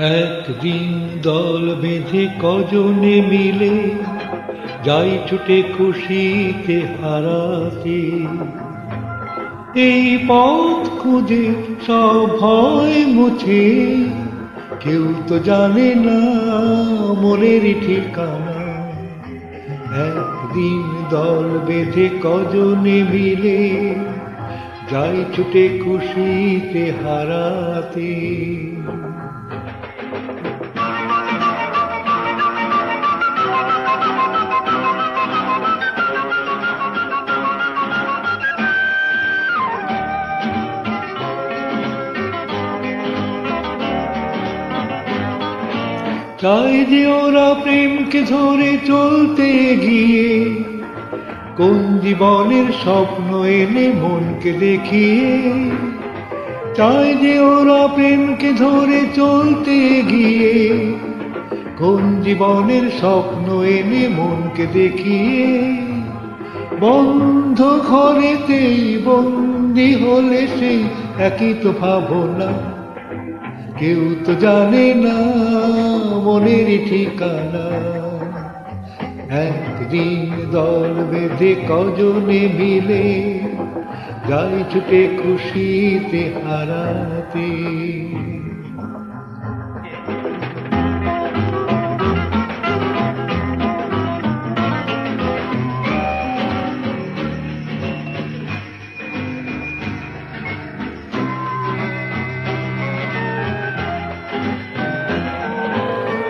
একদিন দল বেঁধে কজনে মিলে যাই ছুটে খুশিতে হারাতে। এই পথ খুঁজে সব ভয় মুছে, কেউ তো জানে না মনের ঠিকানা। একদিন দল বেঁধে কজনে মিলে যাই ছুটে খুশিতে হারাতে। চাই যে ওরা প্রেমকে ধরে চলতে গিয়ে কোন জীবনের স্বপ্ন এনে মনকে দেখিয়ে। চাই যে ওরা প্রেমকে ধরে চলতে গিয়ে কোন জীবনের স্বপ্ন এনে মনকে দেখিয়ে। বন্ধ ঘরেতেই বন্দি হলে সেই একই তো ভাবনা, কেউ তো জানে না মনের ঠিকানা। একদিন দল বেঁধে কজনে মিলে যাই ছুটে খুশিতে হারাতে।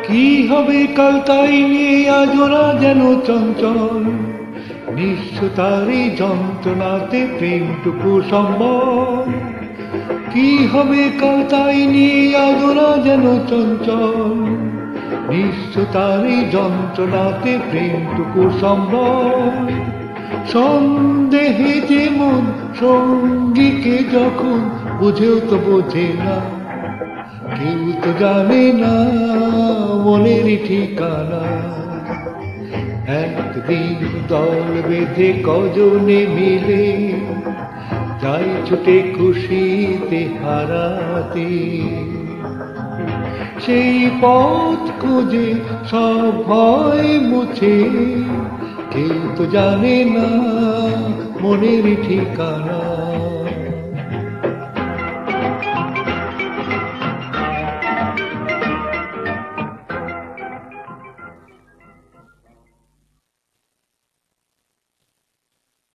কি হবে কাল তাই নিয়ে আজ ওরা যেন চঞ্চল, নিঃস্বতারই যন্ত্রণাতে প্রেমটুকু সম্বল। কি হবে কাল তাই নিয়ে আজ ওরা যেন চঞ্চল, নিঃস্বতারই যন্ত্রণাতে প্রেমটুকু সম্বল। সন্দেহে যে মন সঙ্গীকে যখন বুঝেও তো বোঝে না, কেউ তো জানে না মনের ঠিকানা। একদিন দল বেঁধে কজনে মিলে যাই ছুটে খুশিতে হারাতে। সেই পথ খুঁজে সব ভয় মুছে, কেউ তো জানে না মনের ঠিকানা।